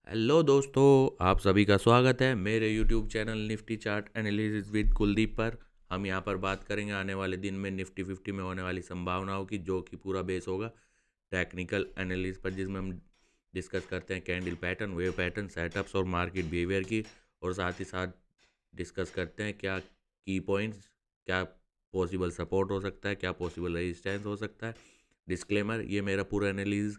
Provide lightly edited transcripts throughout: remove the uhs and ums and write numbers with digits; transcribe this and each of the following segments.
Hello दोस्तों, आप सभी का स्वागत है मेरे YouTube channel Nifty chart analysis with Kuldeep पर। हम यहां पर बात करेंगे आने वाले दिन में निफ्टी 50 में होने वाली संभावनाओं की, जो कि पूरा बेस होगा टेक्निकल एनालिसिस पर, जिसमें हम डिस्कस करते हैं candle pattern, wave pattern, setups और मार्केट बिहेवियर की। और साथ ही साथ डिस्कस करते हैं क्या की पॉइंट्स, क्या पॉसिबल सपोर्ट हो सकता है, क्या पॉसिबल रेजिस्टेंस हो सकता है। डिस्क्लेमर, ये मेरा पूरा एनालिसिस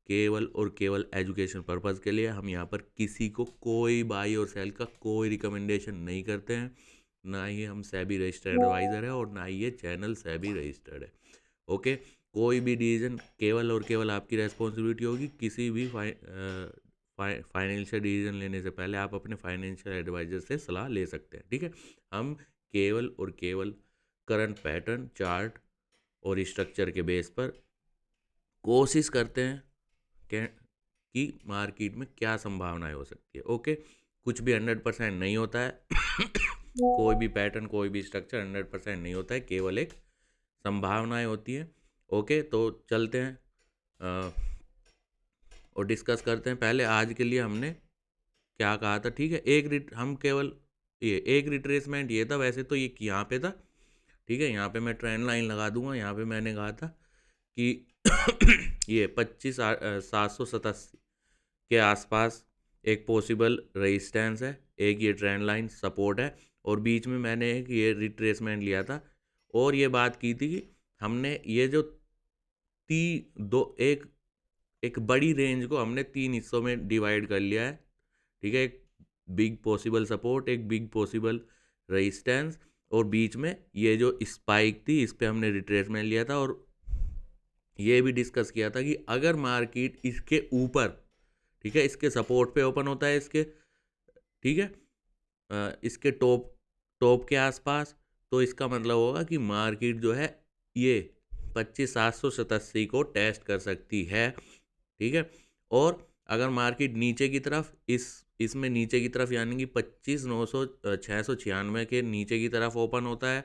केवल और केवल एजुकेशन पर्पज़ के लिए। हम यहाँ पर किसी को कोई बाई और सेल का कोई रिकमेंडेशन नहीं करते हैं। ना ही हम सेबी रजिस्टर्ड एडवाइज़र है और ना ही ये चैनल सेबी रजिस्टर्ड है। ओके, कोई भी डिसीजन केवल और केवल आपकी रेस्पॉन्सिबिलिटी होगी। किसी भी फाइनेंशियल डिसीजन लेने से पहले आप अपने फाइनेंशियल एडवाइज़र से सलाह ले सकते हैं, ठीक है। हम केवल और केवल करंट पैटर्न, चार्ट और स्ट्रक्चर के बेस पर कोशिश करते हैं कि मार्केट में क्या संभावनाएं हो सकती है। ओके, कुछ भी 100% नहीं होता है कोई भी पैटर्न, कोई भी स्ट्रक्चर 100% नहीं होता है, केवल एक संभावनाएं होती है। ओके, तो चलते हैं और डिस्कस करते हैं। पहले आज के लिए हमने क्या कहा था, ठीक है। हम केवल ये एक रिट्रेसमेंट ये था, वैसे तो ये यहाँ पे था, ठीक है। यहाँ पे मैं ट्रेंड लाइन लगा दूंगा। यहाँ पे मैंने कहा था कि ये 25,787 के आसपास एक पॉसिबल रेजिस्टेंस है, एक ये ट्रेंड लाइन सपोर्ट है, और बीच में मैंने एक ये रिट्रेसमेंट लिया था और ये बात की थी कि हमने ये जो ती दो एक एक बड़ी रेंज को हमने 3 हिस्सों में डिवाइड कर लिया है, ठीक है। एक बिग पॉसिबल सपोर्ट, एक बिग पॉसिबल रेजिस्टेंस, और बीच में ये जो स्पाइक थी इस पे हमने रिट्रेसमेंट लिया था। और ये भी डिस्कस किया था कि अगर मार्केट इसके ऊपर, ठीक है, इसके सपोर्ट पे ओपन होता है, इसके, ठीक है, इसके टॉप के आसपास, तो इसका मतलब होगा कि मार्केट जो है ये 25,787 को टेस्ट कर सकती है, ठीक है। और अगर मार्केट नीचे की तरफ इसमें नीचे की तरफ यानी कि 25,696 के नीचे की तरफ ओपन होता है,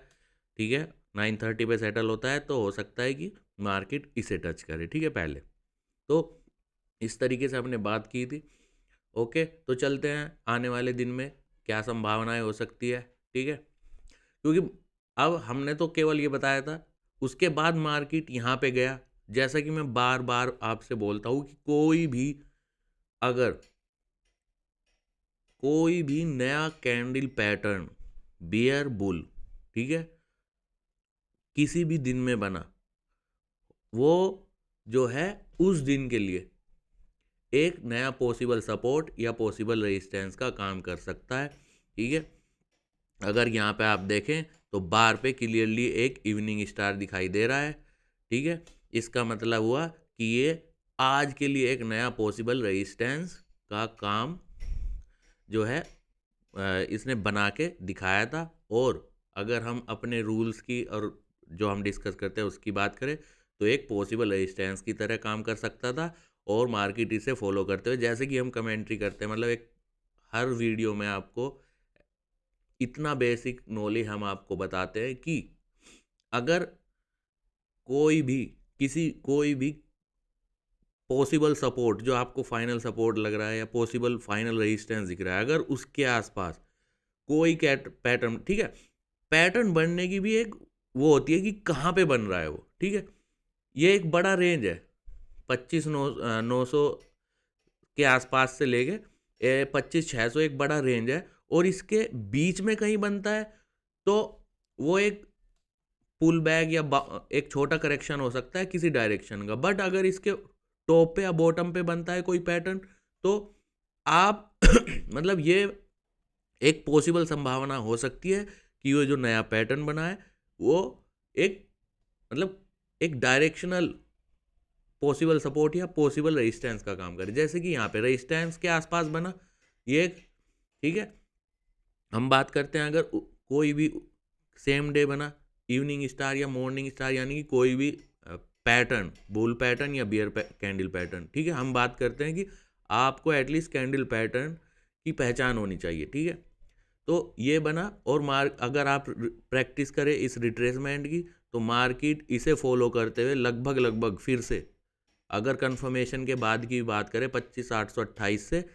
ठीक है, 930 पे सेटल होता है, तो हो सकता है कि मार्केट इसे टच करे, ठीक है। पहले तो इस तरीके से हमने बात की थी। ओके, तो चलते हैं आने वाले दिन में क्या संभावनाएं हो सकती है, ठीक है। क्योंकि अब हमने तो केवल ये बताया था, उसके बाद मार्केट यहाँ पे गया। जैसा कि मैं बार बार आपसे बोलता हूँ कि अगर कोई भी नया कैंडल पैटर्न, बियर बुल, ठीक है, किसी भी दिन में बना, वो जो है उस दिन के लिए एक नया पॉसिबल सपोर्ट या पॉसिबल रेजिस्टेंस का काम कर सकता है, ठीक है। अगर यहाँ पे आप देखें तो बार पे क्लियरली एक इवनिंग स्टार दिखाई दे रहा है, ठीक है। इसका मतलब हुआ कि ये आज के लिए एक नया पॉसिबल रेजिस्टेंस का काम जो है इसने बना के दिखाया था। और अगर हम अपने रूल्स की और जो हम डिस्कस करते हैं उसकी बात करें, तो एक पॉसिबल रेजिस्टेंस की तरह काम कर सकता था। और मार्केट इसे फॉलो करते हुए, जैसे कि हम कमेंट्री करते हैं, मतलब एक हर वीडियो में आपको इतना बेसिक नॉलेज हम आपको बताते हैं कि अगर कोई भी पॉसिबल सपोर्ट जो आपको फाइनल सपोर्ट लग रहा है या पॉसिबल फाइनल रेजिस्टेंस दिख रहा है, अगर उसके आसपास कोई कैट पैटर्न, ठीक है, पैटर्न बनने की भी एक वो होती है कि कहाँ पे बन रहा है वो, ठीक है। ये एक बड़ा रेंज है, 25,900 के आसपास से लेके 25,600, एक बड़ा रेंज है। और इसके बीच में कहीं बनता है तो वो एक पुल बैक या एक छोटा करेक्शन हो सकता है किसी डायरेक्शन का। बट अगर इसके टॉप पे या बॉटम पे बनता है कोई पैटर्न, तो आप मतलब ये एक पॉसिबल संभावना हो सकती है कि वो जो नया पैटर्न बना है वो एक, मतलब एक डायरेक्शनल पॉसिबल सपोर्ट या पॉसिबल रेजिस्टेंस का काम करे। जैसे कि यहाँ पे रेजिस्टेंस के आसपास बना ये, ठीक है। हम बात करते हैं अगर कोई भी सेम डे बना इवनिंग स्टार या मॉर्निंग स्टार, यानी कि कोई भी पैटर्न, बुल पैटर्न या बियर कैंडल पैटर्न, ठीक है। हम बात करते हैं कि आपको एटलीस्ट कैंडल पैटर्न की पहचान होनी चाहिए, ठीक है। तो ये बना और अगर आप प्रैक्टिस करें इस रिट्रेसमेंट की, तो मार्केट इसे फॉलो करते हुए लगभग फिर से, अगर कंफर्मेशन के बाद की बात करें 25,828 से,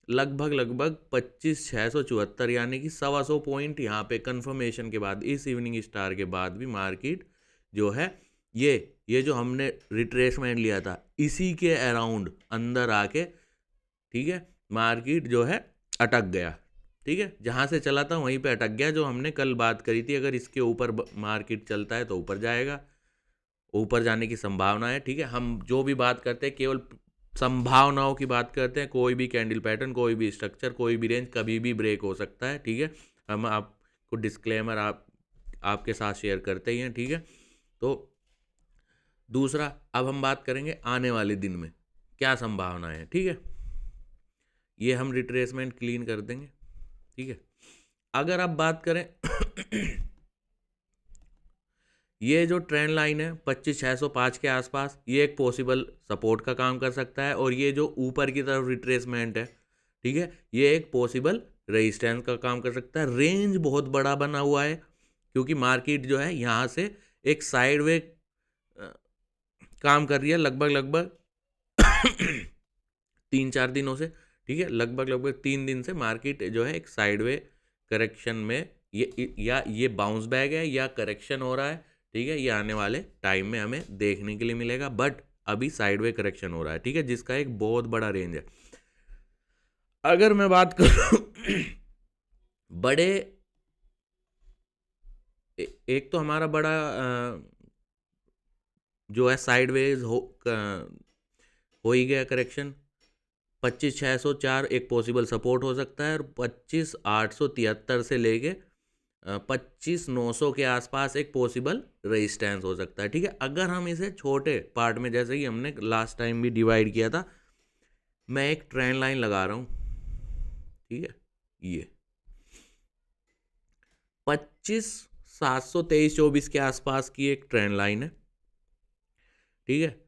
लगभग 25,674 यानी कि 125 पॉइंट यहाँ पे कंफर्मेशन के बाद, इस इवनिंग स्टार के बाद भी मार्केट जो है ये जो हमने रिट्रेसमेंट लिया था इसी के अराउंड अंदर आके, ठीक है, मार्केट जो है अटक गया। ठीक है, जहाँ से चला था वहीं पे अटक गया, जो हमने कल बात करी थी, अगर इसके ऊपर मार्केट चलता है तो ऊपर जाएगा, ऊपर जाने की संभावना है। ठीक है, हम जो भी बात करते हैं केवल संभावनाओं की बात करते हैं, कोई भी कैंडल पैटर्न, कोई भी स्ट्रक्चर, कोई भी रेंज कभी भी ब्रेक हो सकता है। ठीक है, हम आपको डिस्क्लेमर आपके साथ शेयर करते ही हैं। ठीक है, तो दूसरा अब हम बात करेंगे आने वाले दिन में क्या संभावना है। ठीक है, ये हम रिट्रेसमेंट क्लीन कर देंगे। ठीक है, अगर आप बात करें ये जो ट्रेंड लाइन है 25,605 के आसपास, ये एक पॉसिबल सपोर्ट का काम कर सकता है, और ये जो ऊपर की तरफ रिट्रेसमेंट है, ठीक है, ये एक पॉसिबल रेजिस्टेंस का काम कर सकता है। रेंज बहुत बड़ा बना हुआ है क्योंकि मार्केट जो है यहाँ से एक साइडवे काम कर रही है लगभग 3-4 दिनों से। ठीक है, लगभग 3 दिन से मार्केट जो है एक साइडवे करेक्शन में, ये बाउंस बैक है या करेक्शन हो रहा है। ठीक है, ये आने वाले टाइम में हमें देखने के लिए मिलेगा, बट अभी साइडवे करेक्शन हो रहा है। ठीक है, जिसका एक बहुत बड़ा रेंज है। अगर मैं बात करूं बड़े एक तो हमारा बड़ा जो है साइडवेज हो ही गया करेक्शन, 25,604 एक पॉसिबल सपोर्ट हो सकता है, और 25,873 से लेके 25,900 के आसपास एक पॉसिबल रेजिस्टेंस हो सकता है। ठीक है, अगर हम इसे छोटे पार्ट में, जैसे कि हमने लास्ट टाइम भी डिवाइड किया था, मैं एक ट्रेंड लाइन लगा रहा हूँ। ठीक है, ये 25,723-24 के आसपास की एक ट्रेंड लाइन है। ठीक है,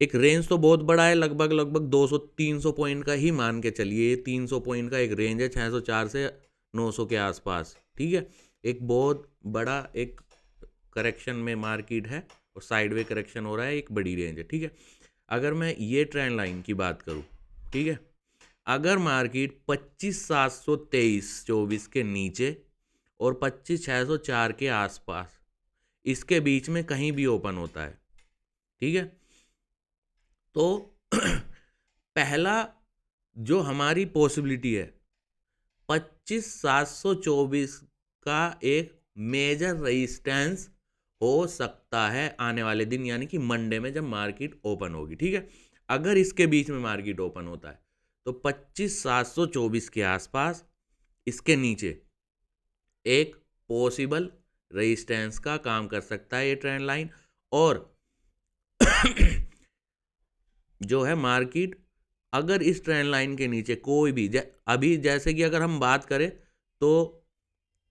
एक रेंज तो बहुत बड़ा है, लगभग 200-300 पॉइंट का ही मान के चलिए, 300 पॉइंट का एक रेंज है 604 से 900 के आसपास। ठीक है, एक बहुत बड़ा एक करेक्शन में मार्केट है और साइडवे करेक्शन हो रहा है, एक बड़ी रेंज है। ठीक है, अगर मैं ये ट्रेंड लाइन की बात करूं, ठीक है, अगर मार्केट 25,723-24 के नीचे और 25,604 के आसपास, इसके बीच में कहीं भी ओपन होता है, ठीक है, तो पहला जो हमारी पॉसिबिलिटी है 25,724 का एक मेजर रेजिस्टेंस हो सकता है आने वाले दिन, यानी कि मंडे में जब मार्केट ओपन होगी। ठीक है, अगर इसके बीच में मार्केट ओपन होता है तो 25,724 के आसपास इसके नीचे एक पॉसिबल रेजिस्टेंस का काम कर सकता है ये ट्रेंड लाइन, और जो है मार्केट अगर इस ट्रेंड लाइन के नीचे कोई भी अभी जैसे कि अगर हम बात करें तो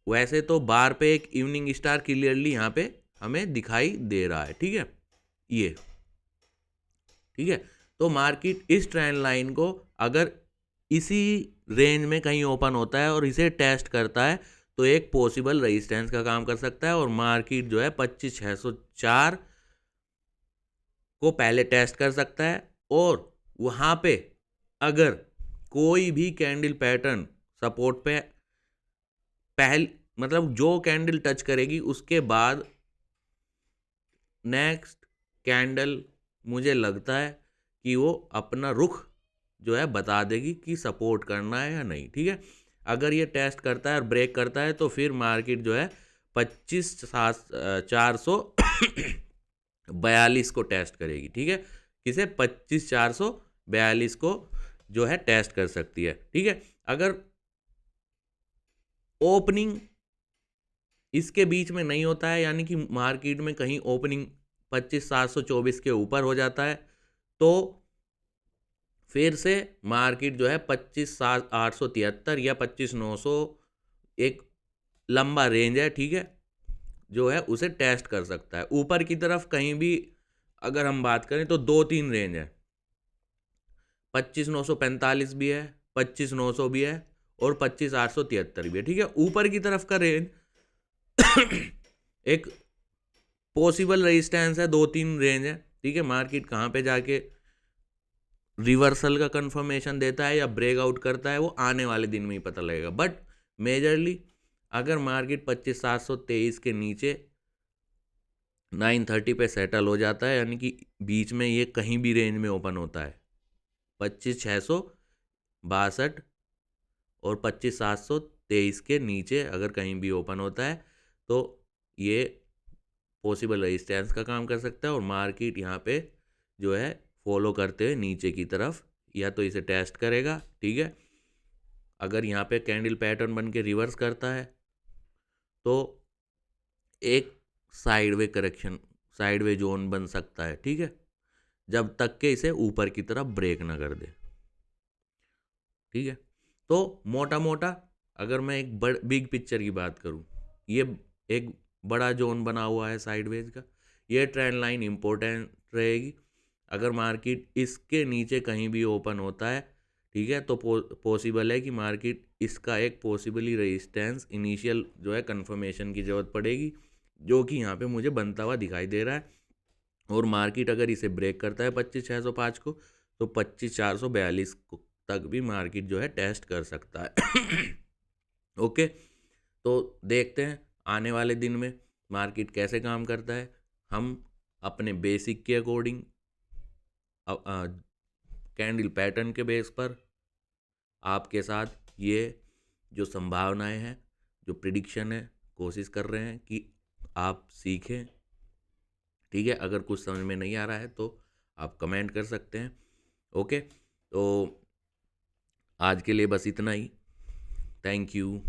वैसे तो बार पे एक इवनिंग स्टार क्लियरली यहाँ पे हमें दिखाई दे रहा है। ठीक है, ये ठीक है, तो मार्केट इस ट्रेंड लाइन को अगर इसी रेंज में कहीं ओपन होता है और इसे टेस्ट करता है तो एक पॉसिबल रेजिस्टेंस का काम कर सकता है, और मार्केट जो है 25,604 को पहले टेस्ट कर सकता है, और वहाँ पे अगर कोई भी कैंडल पैटर्न सपोर्ट पे मतलब जो कैंडल टच करेगी उसके बाद नेक्स्ट कैंडल मुझे लगता है कि वो अपना रुख जो है बता देगी कि सपोर्ट करना है या नहीं। ठीक है, अगर ये टेस्ट करता है और ब्रेक करता है तो फिर मार्केट जो है 25,442 को टेस्ट करेगी। ठीक है, किसे 25,442 को जो है टेस्ट कर सकती है। ठीक है, अगर ओपनिंग इसके बीच में नहीं होता है, यानी कि मार्केट में कहीं ओपनिंग 25,724 के ऊपर हो जाता है, तो फिर से मार्केट जो है 25,873 या 25,900 एक लंबा रेंज है, ठीक है, जो है उसे टेस्ट कर सकता है। ऊपर की तरफ कहीं भी अगर हम बात करें तो 2-3 रेंज है, 25,945 भी है, 25,900 भी है, और 25,873 भी है। ठीक है, ऊपर की तरफ का रेंज एक पॉसिबल रेजिस्टेंस है, 2-3 रेंज है। ठीक है, मार्केट कहाँ पे जाके रिवर्सल का कंफर्मेशन देता है या ब्रेकआउट करता है वो आने वाले दिन में ही पता लगेगा। बट मेजरली अगर मार्केट 25,723 के नीचे 930 पे सेटल हो जाता है, यानी कि बीच में ये कहीं भी रेंज में ओपन होता है, 25,662 और 25,723 के नीचे अगर कहीं भी ओपन होता है तो ये पॉसिबल रेजिस्टेंस का काम कर सकता है और मार्केट यहाँ पे जो है फॉलो करते हुए नीचे की तरफ या तो इसे टेस्ट करेगा, ठीक है। अगर यहाँ पे कैंडल पैटर्न बन के रिवर्स करता है तो एक साइडवे करेक्शन, साइडवे जोन बन सकता है, ठीक है, जब तक के इसे ऊपर की तरफ ब्रेक ना कर दे, ठीक है। तो मोटा मोटा अगर मैं एक बिग पिक्चर की बात करूं, ये एक बड़ा जोन बना हुआ है साइडवेज का, ये ट्रेंड लाइन इंपॉर्टेंट रहेगी। अगर मार्केट इसके नीचे कहीं भी ओपन होता है, ठीक है, तो पॉसिबल है कि मार्केट इसका एक पॉसिबली रेजिस्टेंस इनिशियल जो है कंफर्मेशन की ज़रूरत पड़ेगी, जो कि यहाँ पे मुझे बनता हुआ दिखाई दे रहा है। और मार्केट अगर इसे ब्रेक करता है 25,605 को, तो 25,442 तक भी मार्केट जो है टेस्ट कर सकता है। ओके, तो देखते हैं आने वाले दिन में मार्केट कैसे काम करता है। हम अपने बेसिक के अकॉर्डिंग कैंडल पैटर्न के बेस पर आपके साथ ये जो संभावनाएं हैं, जो प्रिडिक्शन है, कोशिश कर रहे हैं कि आप सीखें, ठीक है। अगर कुछ समझ में नहीं आ रहा है तो आप कमेंट कर सकते हैं। ओके, तो आज के लिए बस इतना ही। Thank you.